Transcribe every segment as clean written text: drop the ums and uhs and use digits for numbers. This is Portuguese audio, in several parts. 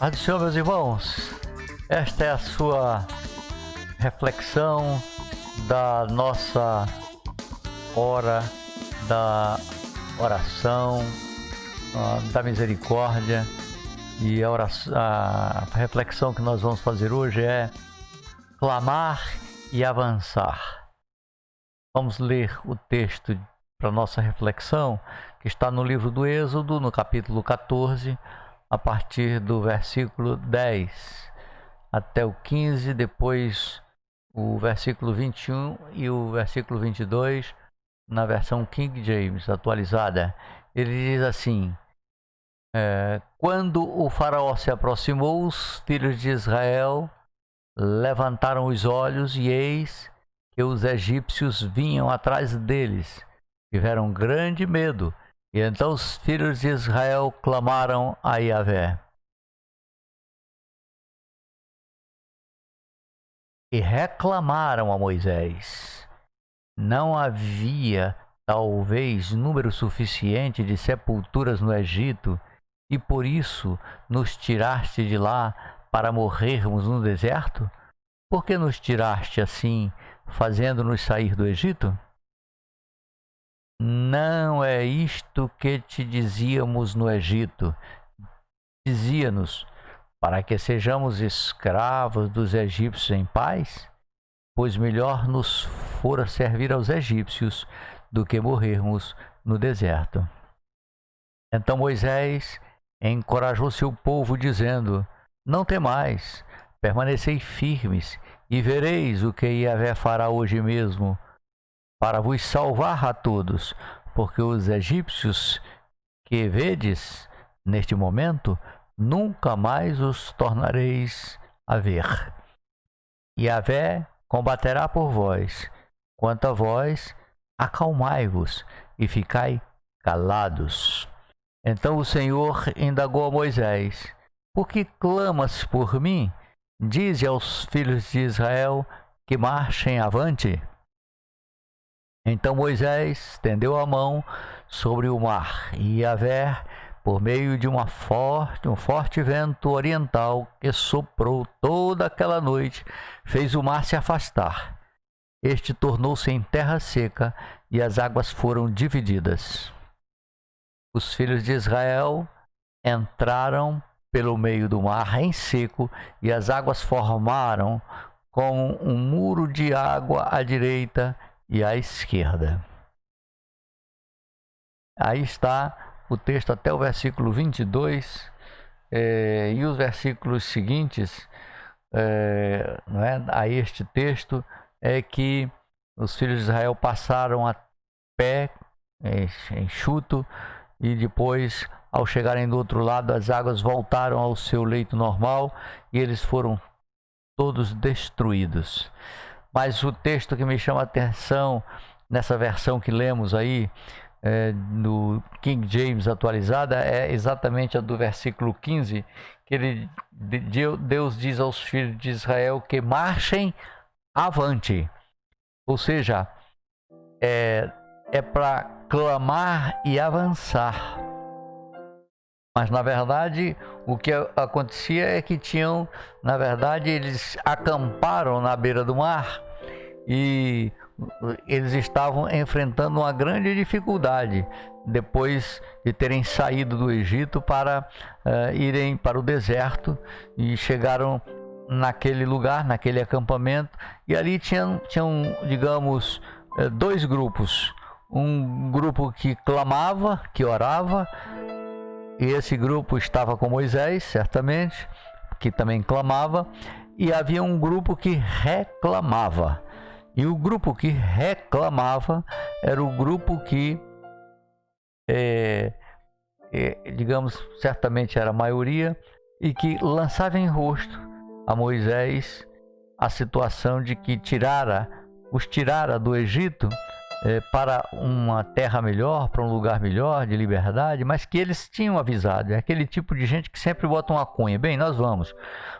Paz do Senhor, meus irmãos, esta é a sua reflexão da nossa hora da oração, da misericórdia. E a reflexão que nós vamos fazer hoje é clamar e avançar. Vamos ler o texto para nossa reflexão, que está no livro do Êxodo, no capítulo 14, a partir do versículo 10 até o 15, depois o versículo 21 e o versículo 22, na versão King James atualizada. Ele diz assim: quando o faraó se aproximou, os filhos de Israel levantaram os olhos e eis que os egípcios vinham atrás deles. Tiveram grande medo. E então os filhos de Israel clamaram a Yahvé. E reclamaram a Moisés. Não havia, talvez, número suficiente de sepulturas no Egito, e por isso nos tiraste de lá para morrermos no deserto? Por que nos tiraste assim, fazendo-nos sair do Egito? Não é isto que te dizíamos no Egito. Dizia-nos, para que sejamos escravos dos egípcios em paz? Pois melhor nos fora servir aos egípcios do que morrermos no deserto. Então Moisés encorajou seu povo, dizendo: não temais, permanecei firmes, e vereis o que Yahvé fará hoje mesmo, para vos salvar a todos, porque os egípcios que vedes neste momento, nunca mais os tornareis a ver. Yahvé combaterá por vós. Quanto a vós, acalmai-vos e ficai calados. Então o Senhor indagou a Moisés: por que clamas por mim? Dize aos filhos de Israel que marchem avante. Então Moisés estendeu a mão sobre o mar, e Yahvé, por meio de um forte vento oriental que soprou toda aquela noite, fez o mar se afastar. Este tornou-se em terra seca, e as águas foram divididas. Os filhos de Israel entraram pelo meio do mar em seco, e as águas formaram como um muro de água à direita e à esquerda. Aí está o texto até o versículo 22, e os versículos seguintes a este texto é que os filhos de Israel passaram a pé enxuto, e depois, ao chegarem do outro lado, as águas voltaram ao seu leito normal e eles foram todos destruídos. Mas o texto que me chama a atenção nessa versão que lemos aí, no King James atualizada, é exatamente a do versículo 15, que Deus diz aos filhos de Israel que marchem avante. Ou seja, é para clamar e avançar. Mas na verdade o que acontecia é que eles acamparam na beira do mar e eles estavam enfrentando uma grande dificuldade depois de terem saído do Egito para irem para o deserto, e chegaram naquele lugar, naquele acampamento, e ali tinham digamos, dois grupos. Um grupo que clamava, que orava, e esse grupo estava com Moisés, certamente, que também clamava, e havia um grupo que reclamava. E o grupo que reclamava era o grupo que, digamos, certamente era a maioria, e que lançava em rosto a Moisés a situação de que os tirara do Egito para uma terra melhor, para um lugar melhor, de liberdade, mas que eles tinham avisado. É aquele tipo de gente que sempre bota uma cunha: bem, nós vamos,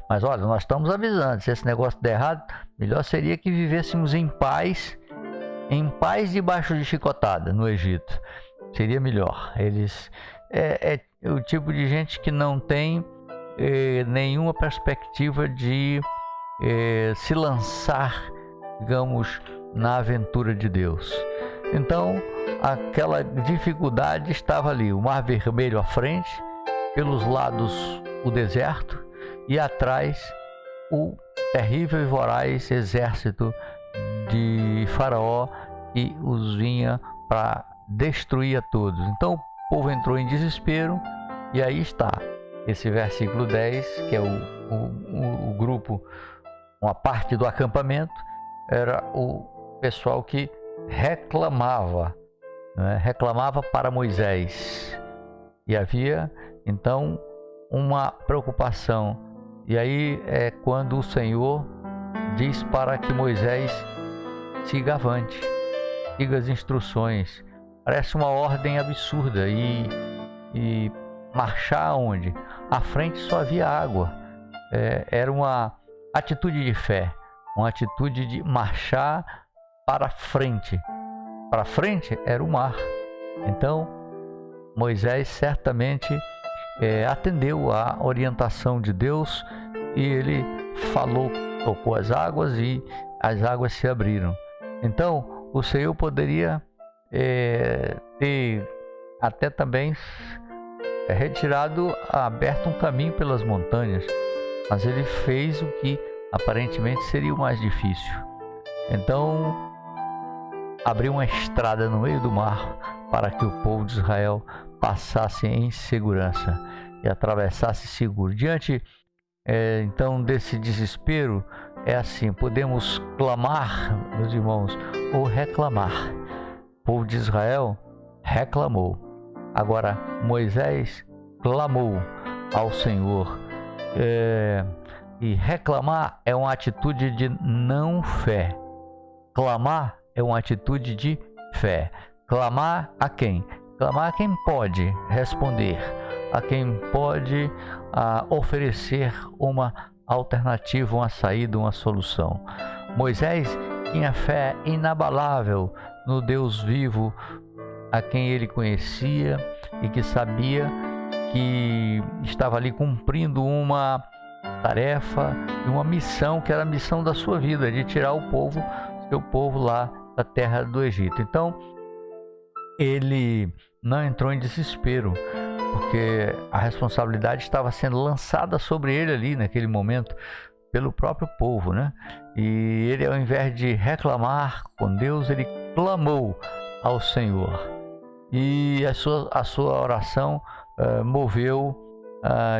mas olha, nós estamos avisando, se esse negócio der errado, melhor seria que vivêssemos em paz debaixo de chicotada no Egito. Seria melhor. Eles é o tipo de gente que não tem nenhuma perspectiva de se lançar, digamos, na aventura de Deus. Então, aquela dificuldade estava ali, o Mar Vermelho à frente, pelos lados o deserto e atrás o terrível e voraz exército de Faraó que os vinha para destruir a todos. Então o povo entrou em desespero e aí está esse versículo 10, que é o grupo, uma parte do acampamento, era o pessoal que reclamava, né? Reclamava para Moisés. E havia então uma preocupação. E aí é quando o Senhor diz para que Moisés siga avante, siga as instruções. Parece uma ordem absurda. E marchar onde? À frente só havia água. Era uma atitude de fé, uma atitude de marchar para frente. Para frente era o mar. Então Moisés certamente atendeu à orientação de Deus e ele falou, tocou as águas e as águas se abriram. Então o Senhor poderia ter até também retirado, aberto um caminho pelas montanhas, mas ele fez o que aparentemente seria o mais difícil. Então abriu uma estrada no meio do mar para que o povo de Israel passasse em segurança e atravessasse seguro. Diante então desse desespero, é assim, podemos clamar, meus irmãos, ou reclamar. O povo de Israel reclamou. Agora Moisés clamou ao Senhor. E reclamar é uma atitude de não fé. Clamar é uma atitude de fé. Clamar a quem? Clamar a quem pode responder, a quem pode oferecer uma alternativa, uma saída, uma solução. Moisés tinha fé inabalável no Deus vivo, a quem ele conhecia e que sabia que estava ali cumprindo uma tarefa e uma missão, que era a missão da sua vida, de tirar o povo, seu povo lá da terra do Egito. Então ele não entrou em desespero, porque a responsabilidade estava sendo lançada sobre ele ali naquele momento pelo próprio povo, né? E ele, ao invés de reclamar com Deus, ele clamou ao Senhor. E a sua oração moveu,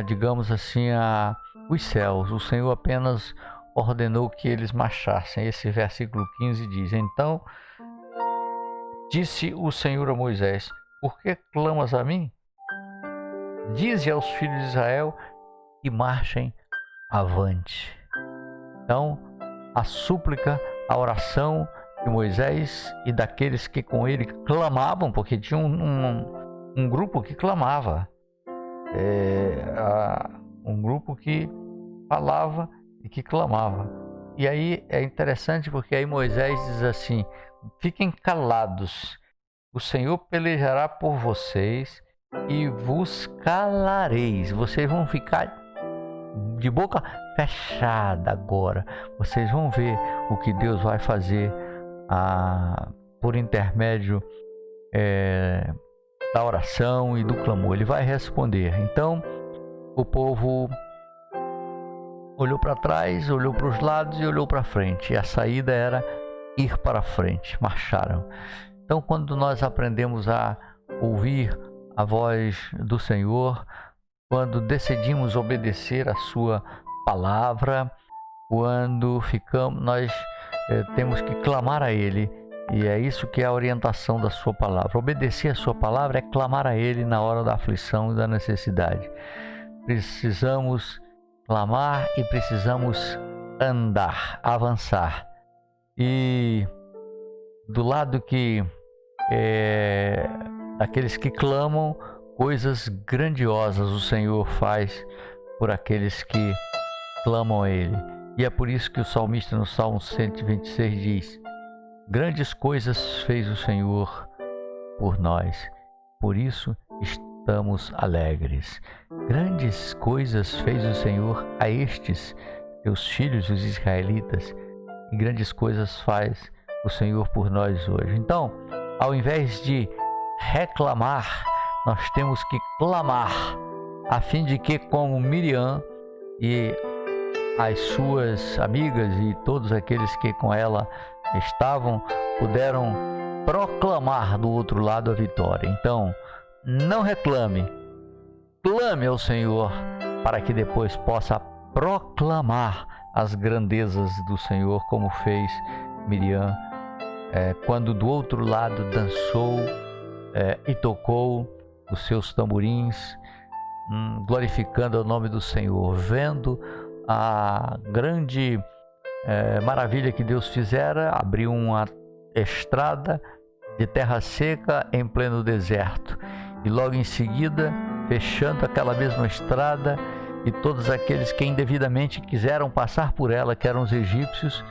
digamos assim, os céus. O Senhor apenas ordenou que eles marchassem. Esse versículo 15 diz: Então disse o Senhor a Moisés: Por que clamas a mim? Dize aos filhos de Israel que marchem avante. Então, a súplica, a oração de Moisés e daqueles que com ele clamavam, porque tinha um grupo que clamava, um grupo que falava e que clamava. E aí é interessante, porque aí Moisés diz assim: fiquem calados, o Senhor pelejará por vocês e vos calareis. Vocês vão ficar de boca fechada agora. Vocês vão ver o que Deus vai fazer por intermédio da oração e do clamor. Ele vai responder. Então o povo olhou para trás, olhou para os lados e olhou para frente. E a saída era ir para frente. Marcharam. Então, quando nós aprendemos a ouvir a voz do Senhor, quando decidimos obedecer a sua palavra, quando nós temos que clamar a Ele, e é isso que é a orientação da sua palavra. Obedecer a sua palavra é clamar a Ele na hora da aflição e da necessidade. Precisamos clamar e precisamos andar, avançar. E do lado que daqueles que clamam, coisas grandiosas o Senhor faz por aqueles que clamam a Ele. E é por isso que o salmista no Salmo 126 diz: Grandes coisas fez o Senhor por nós, por isso voltamos alegres. Grandes coisas fez o Senhor a estes, teus filhos, os israelitas, e grandes coisas faz o Senhor por nós hoje. Então, ao invés de reclamar, nós temos que clamar, a fim de que, como Miriam e as suas amigas e todos aqueles que com ela estavam, puderam proclamar do outro lado a vitória. Então, não reclame, clame ao Senhor, para que depois possa proclamar as grandezas do Senhor, como fez Miriam, quando do outro lado dançou e tocou os seus tamborins, glorificando o nome do Senhor, vendo a grande maravilha que Deus fizera, abriu uma estrada de terra seca em pleno deserto, e logo em seguida, fechando aquela mesma estrada, e todos aqueles que indevidamente quiseram passar por ela, que eram os egípcios,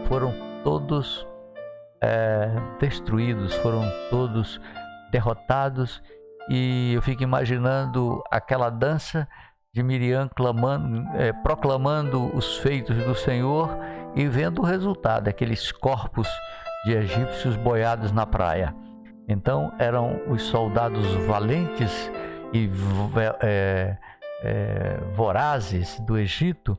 foram todos destruídos, foram todos derrotados. E eu fico imaginando aquela dança de Miriam proclamando os feitos do Senhor e vendo o resultado, aqueles corpos de egípcios boiados na praia. Então eram os soldados valentes e vorazes do Egito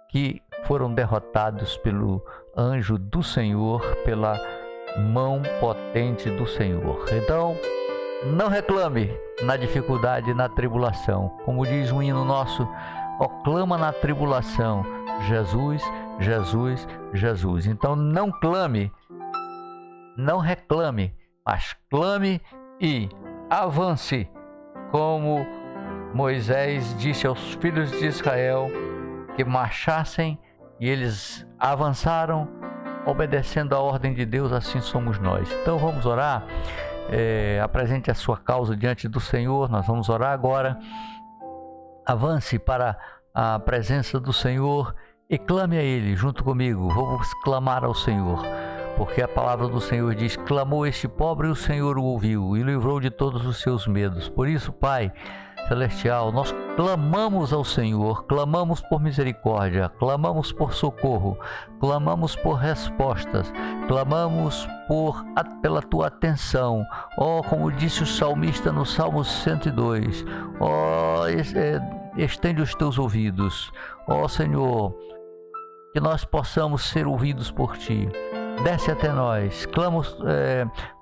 que foram derrotados pelo anjo do Senhor, pela mão potente do Senhor. Então, não reclame na dificuldade e na tribulação. Como diz um hino nosso, ó, clama na tribulação, Jesus, Jesus, Jesus. Então não clame, não reclame, mas clame e avance, como Moisés disse aos filhos de Israel que marchassem, e eles avançaram obedecendo a ordem de Deus. Assim somos nós. Então vamos orar. Apresente a sua causa diante do Senhor. Nós vamos orar agora. Avance para a presença do Senhor e clame a Ele junto comigo. Vamos clamar ao Senhor, porque a palavra do Senhor diz: clamou este pobre e o Senhor o ouviu e livrou de todos os seus medos. Por isso, Pai Celestial, nós clamamos ao Senhor, clamamos por misericórdia, clamamos por socorro, clamamos por respostas, clamamos pela tua atenção. Ó, como disse o salmista no Salmo 102, ó, estende os teus ouvidos, ó Senhor, que nós possamos ser ouvidos por ti. Desce até nós,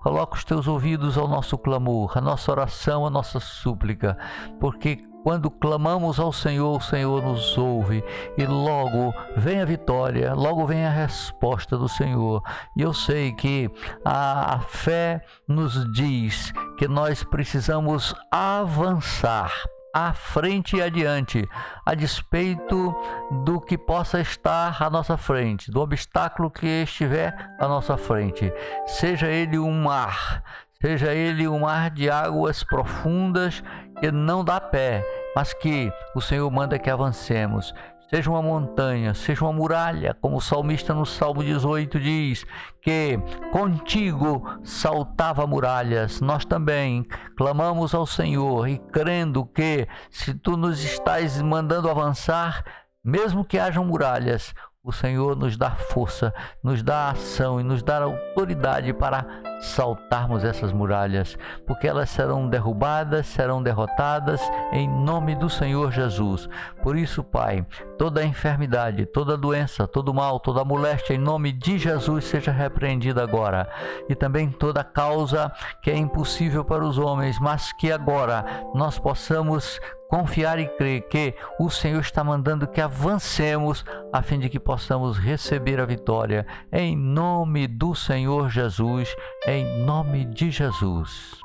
coloca os teus ouvidos ao nosso clamor, a nossa oração, a nossa súplica, porque quando clamamos ao Senhor, o Senhor nos ouve e logo vem a vitória, logo vem a resposta do Senhor. E eu sei que a fé nos diz que nós precisamos avançar à frente e adiante, a despeito do que possa estar à nossa frente, do obstáculo que estiver à nossa frente, seja ele um mar, seja ele um mar de águas profundas que não dá pé, mas que o Senhor manda que avancemos. Seja uma montanha, seja uma muralha, como o salmista no Salmo 18 diz, que contigo saltava muralhas. Nós também clamamos ao Senhor e crendo que, se tu nos estás mandando avançar, mesmo que hajam muralhas, o Senhor nos dá força, nos dá ação e nos dá autoridade para saltarmos essas muralhas, porque elas serão derrubadas, serão derrotadas em nome do Senhor Jesus. Por isso, Pai, toda enfermidade, toda doença, todo mal, toda moléstia, em nome de Jesus, seja repreendida agora. E também toda causa que é impossível para os homens, mas que agora nós possamos confiar e crer que o Senhor está mandando que avancemos, a fim de que possamos receber a vitória, em nome do Senhor Jesus, em nome de Jesus.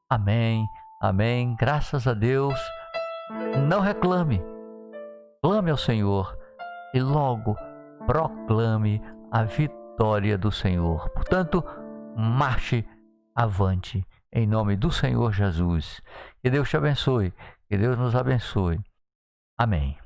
Amém, amém, graças a Deus. Não reclame, clame ao Senhor e logo proclame a vitória do Senhor. Portanto, marche avante, em nome do Senhor Jesus. Que Deus te abençoe. Que Deus nos abençoe. Amém.